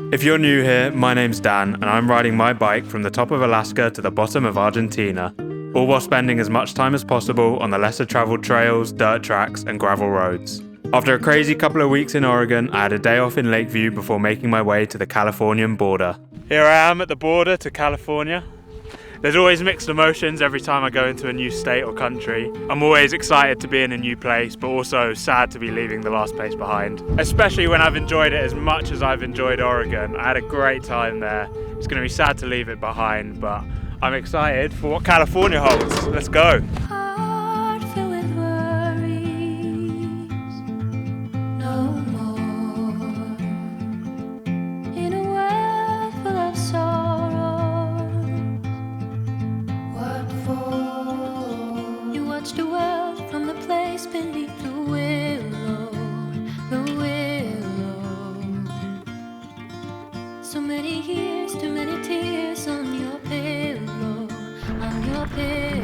If you're new here, my name's Dan, and I'm riding my bike from the top of Alaska to the bottom of Argentina, all while spending as much time as possible on the lesser travelled trails, dirt tracks, and gravel roads. After a crazy couple of weeks in Oregon, I had a day off in Lakeview before making my way to the Californian border. Here I am at the border to California. There's always mixed emotions every time I go into a new state or country. I'm always excited to be in a new place, but also sad to be leaving the last place behind. Especially when I've enjoyed it as much as I've enjoyed Oregon. I had a great time there. It's going to be sad to leave it behind, but I'm excited for what California holds. Let's go. So many years, too many tears on your pillow, on your pillow.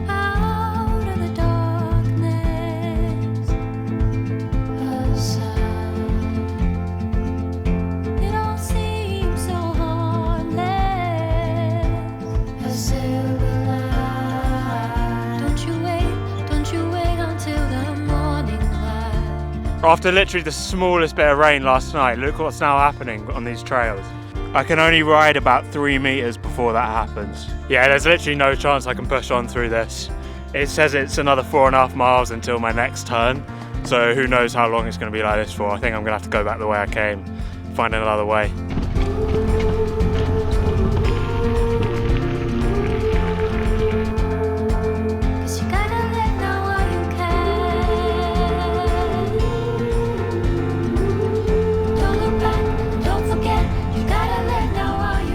Out of the darkness, a sound. It all seems so heartless. After literally the smallest bit of rain last night, look what's now happening on these trails. I can only ride about 3 meters before that happens. Yeah, there's literally no chance I can push on through this. It says it's another 4.5 miles until my next turn, so who knows how long it's going to be like this for. I think I'm going to have to go back the way I came, find another way.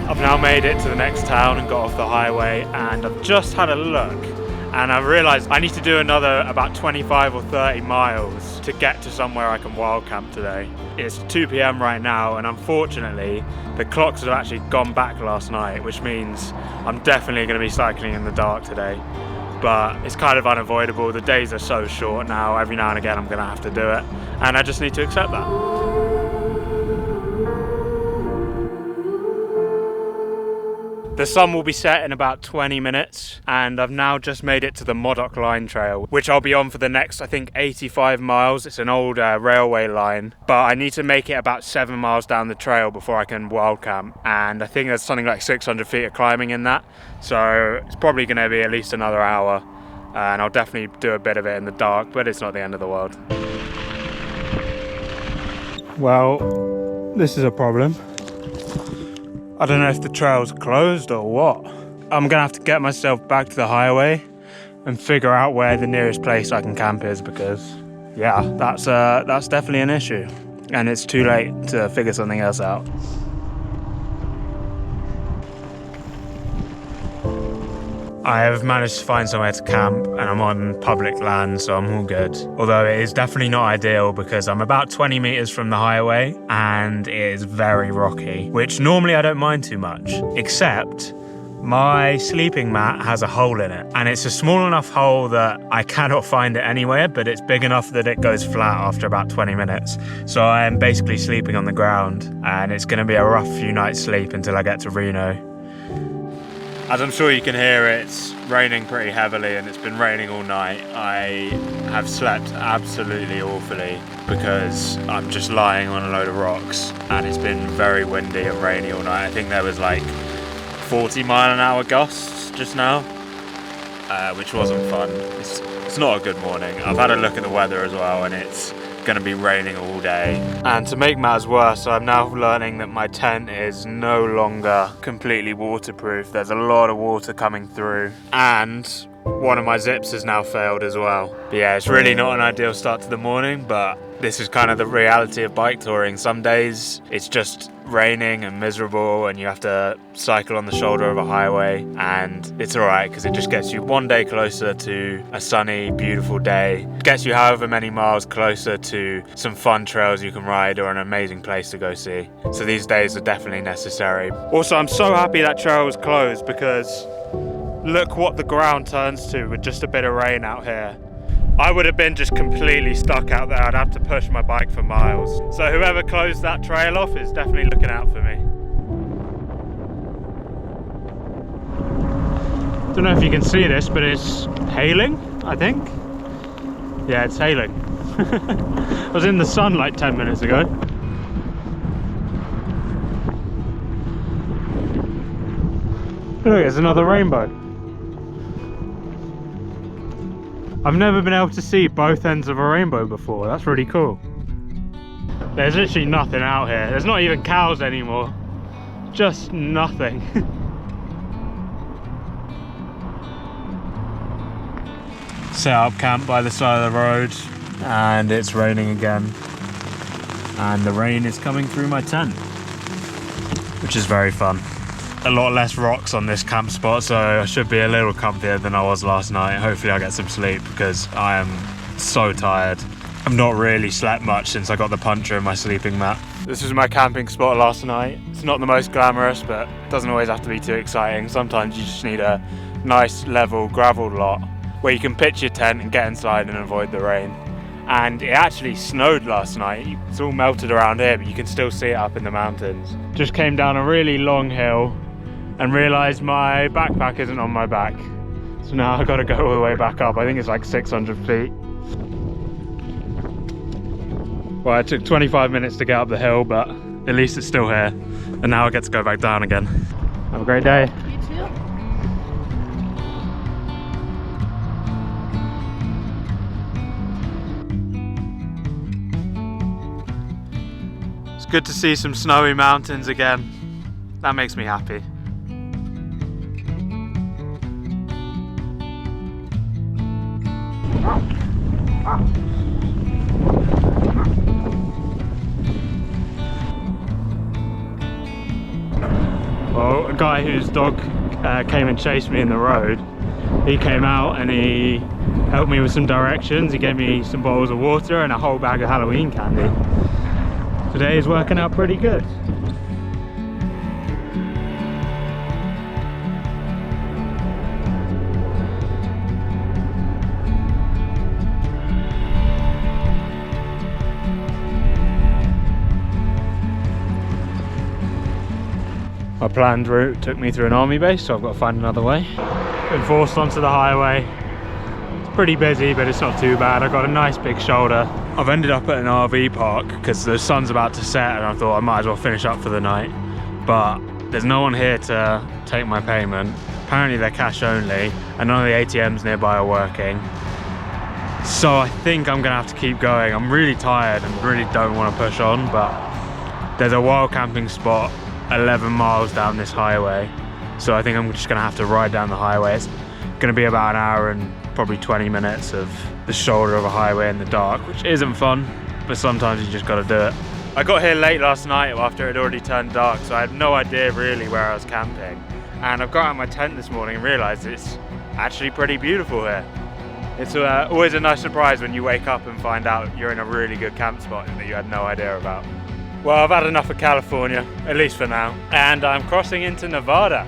I've now made it to the next town and got off the highway, and I've just had a look and I've realised I need to do another about 25 or 30 miles to get to somewhere I can wild camp today. It's 2 p.m. right now, and unfortunately the clocks have actually gone back last night, which means I'm definitely going to be cycling in the dark today. But it's kind of unavoidable. The days are so short now, every now and again I'm going to have to do it, and I just need to accept that. The sun will be set in about 20 minutes, and I've now just made it to the Modoc Line Trail, which I'll be on for the next, I think, 85 miles. It's an old railway line, but I need to make it about 7 miles down the trail before I can wild camp, and I think there's something like 600 feet of climbing in that, so it's probably going to be at least another hour, and I'll definitely do a bit of it in the dark, but it's not the end of the world. Well, this is a problem. I don't know if the trail's closed or what. I'm gonna have to get myself back to the highway and figure out where the nearest place I can camp is, because yeah, that's definitely an issue, and it's too late to figure something else out. I have managed to find somewhere to camp, and I'm on public land, so I'm all good. Although it is definitely not ideal because I'm about 20 meters from the highway and it is very rocky, which normally I don't mind too much, except my sleeping mat has a hole in it, and it's a small enough hole that I cannot find it anywhere, but it's big enough that it goes flat after about 20 minutes. So I am basically sleeping on the ground, and it's going to be a rough few nights sleep until I get to Reno. As I'm sure you can hear, it's raining pretty heavily, and it's been raining all night. I have slept absolutely awfully because I'm just lying on a load of rocks, and it's been very windy and rainy all night. I think there was like 40-mile-an-hour gusts just now, which wasn't fun. It's not a good morning. I've had a look at the weather as well, and it's going to be raining all day. And to make matters worse, I'm now learning that my tent is no longer completely waterproof. There's a lot of water coming through, and One of my zips has now failed as well. But yeah, it's really not an ideal start to the morning, but this is kind of the reality of bike touring. Some days it's just raining and miserable and you have to cycle on the shoulder of a highway, and it's alright because it just gets you one day closer to a sunny, beautiful day. It gets you however many miles closer to some fun trails you can ride or an amazing place to go see. So these days are definitely necessary. Also, I'm so happy that trail was closed because look what the ground turns to with just a bit of rain out here. I would have been just completely stuck out there. I'd have to push my bike for miles. So whoever closed that trail off is definitely looking out for me. Don't know if you can see this, but it's hailing, I think. Yeah, it's hailing. I was in the sun like 10 minutes ago. Look, it's another rainbow. I've never been able to see both ends of a rainbow before. That's really cool. There's literally nothing out here. There's not even cows anymore. Just nothing. Set up camp by the side of the road and it's raining again. And the rain is coming through my tent, which is very fun. A lot less rocks on this camp spot, so I should be a little comfier than I was last night. Hopefully I'll get some sleep because I am so tired. I've not really slept much since I got the puncture in my sleeping mat. This was my camping spot last night. It's not the most glamorous, but it doesn't always have to be too exciting. Sometimes you just need a nice level gravel lot where you can pitch your tent and get inside and avoid the rain. And it actually snowed last night. It's all melted around here, but you can still see it up in the mountains. Just came down a really long hill and realised my backpack isn't on my back. So now I've got to go all the way back up. I think it's like 600 feet. Well, it took 25 minutes to get up the hill, but at least it's still here. And now I get to go back down again. Have a great day. You too. It's good to see some snowy mountains again. That makes me happy. Well, a guy whose dog came and chased me in the road, he came out and he helped me with some directions. He gave me some bottles of water and a whole bag of Halloween candy. Today is working out pretty good. My planned route took me through an army base, so I've got to find another way. Been forced onto the highway. It's pretty busy, but it's not too bad. I've got a nice big shoulder. I've ended up at an RV park because the sun's about to set and I thought I might as well finish up for the night. But there's no one here to take my payment. Apparently they're cash only and none of the ATMs nearby are working. So I think I'm gonna have to keep going. I'm really tired and really don't want to push on, but there's a wild camping spot 11 miles down this highway, so I think I'm just gonna have to ride down the highway. It's gonna be about an hour and probably 20 minutes of the shoulder of a highway in the dark, which isn't fun, but sometimes you just gotta do it. I got here late last night after it had already turned dark, so I had no idea really where I was camping, and I've got out of my tent this morning and realised it's actually pretty beautiful here. It's always a nice surprise when you wake up and find out you're in a really good camp spot that you had no idea about. Well, I've had enough of California, at least for now, and I'm crossing into Nevada.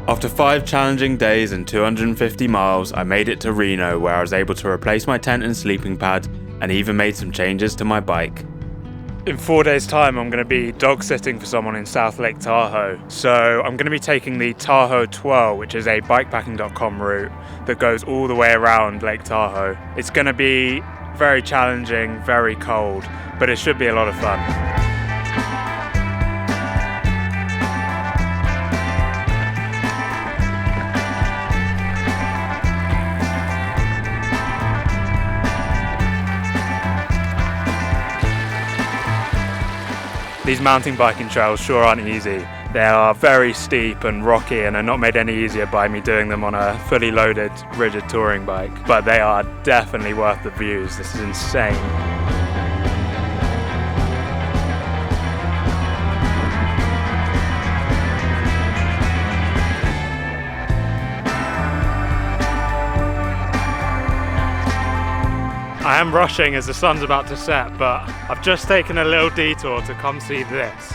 After 5 challenging days and 250 miles, I made it to Reno, where I was able to replace my tent and sleeping pad and even made some changes to my bike. In 4 days' time, I'm going to be dog sitting for someone in South Lake Tahoe. So I'm going to be taking the Tahoe Twirl, which is a bikepacking.com route that goes all the way around Lake Tahoe. It's going to be very challenging, very cold, but it should be a lot of fun. These mountain biking trails sure aren't easy. They are very steep and rocky and are not made any easier by me doing them on a fully loaded, rigid touring bike. But they are definitely worth the views. This is insane. I am rushing as the sun's about to set, but I've just taken a little detour to come see this.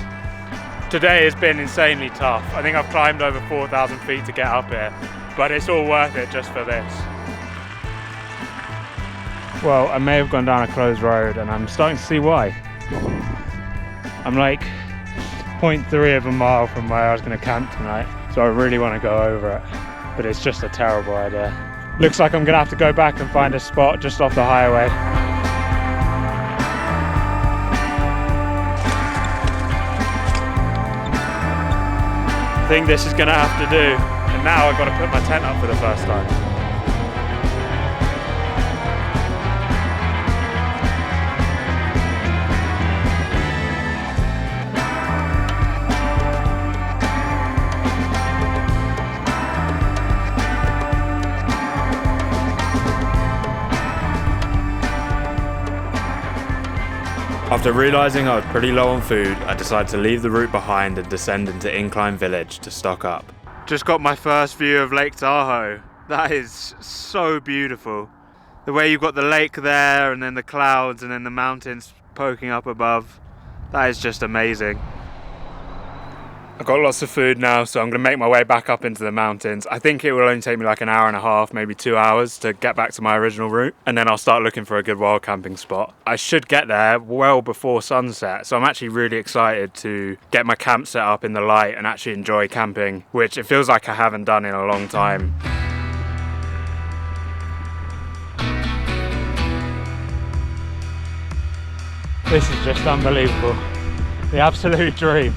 Today has been insanely tough. I think I've climbed over 4,000 feet to get up here, but it's all worth it just for this. Well, I may have gone down a closed road and I'm starting to see why. I'm like 0.3 of a mile from where I was going to camp tonight, so I really want to go over it, but it's just a terrible idea. Looks like I'm going to have to go back and find a spot just off the highway. I think this is going to have to do, and now I've got to put my tent up for the first time. After realising I was pretty low on food, I decided to leave the route behind and descend into Incline Village to stock up. Just got my first view of Lake Tahoe. That is so beautiful. The way you've got the lake there and then the clouds and then the mountains poking up above. That is just amazing. I've got lots of food now, so I'm going to make my way back up into the mountains. I think it will only take me like an hour and a half, maybe 2 hours to get back to my original route, and then I'll start looking for a good wild camping spot. I should get there well before sunset, so I'm actually really excited to get my camp set up in the light and actually enjoy camping, which it feels like I haven't done in a long time. This is just unbelievable. The absolute dream.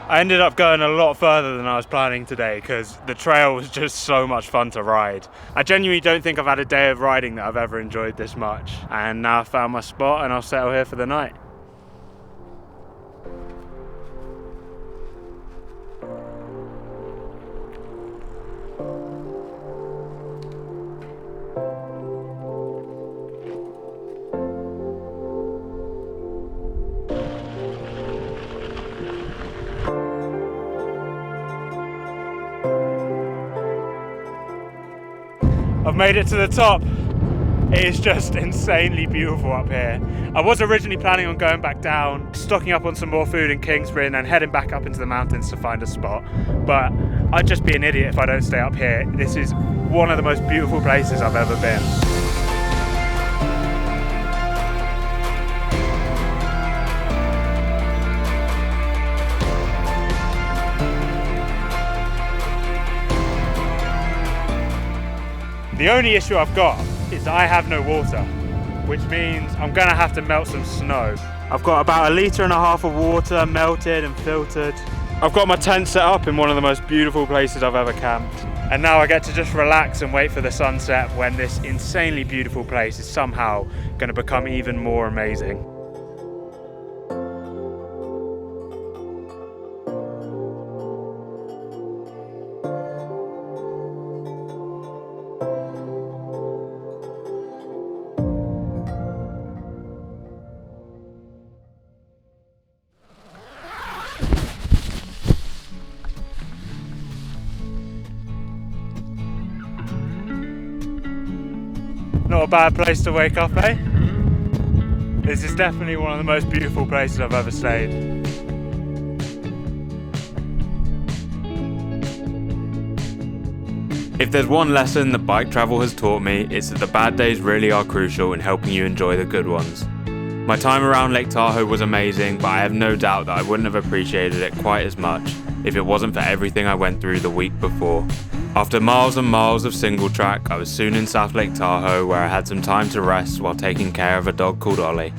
I ended up going a lot further than I was planning today because the trail was just so much fun to ride. I genuinely don't think I've had a day of riding that I've ever enjoyed this much. And now I've found my spot and I'll settle here for the night. I've made it to the top. It is just insanely beautiful up here. I was originally planning on going back down, stocking up on some more food in Kingsbury and then heading back up into the mountains to find a spot. But I'd just be an idiot if I don't stay up here. This is one of the most beautiful places I've ever been. The only issue I've got is that I have no water, which means I'm gonna have to melt some snow. I've got about 1.5 litres of water melted and filtered. I've got my tent set up in one of the most beautiful places I've ever camped. And now I get to just relax and wait for the sunset when this insanely beautiful place is somehow gonna become even more amazing. Not a bad place to wake up, eh? This is definitely one of the most beautiful places I've ever stayed. If there's one lesson that bike travel has taught me, it's that the bad days really are crucial in helping you enjoy the good ones. My time around Lake Tahoe was amazing, but I have no doubt that I wouldn't have appreciated it quite as much if it wasn't for everything I went through the week before. After miles and miles of single track, I was soon in South Lake Tahoe, where I had some time to rest while taking care of a dog called Ollie.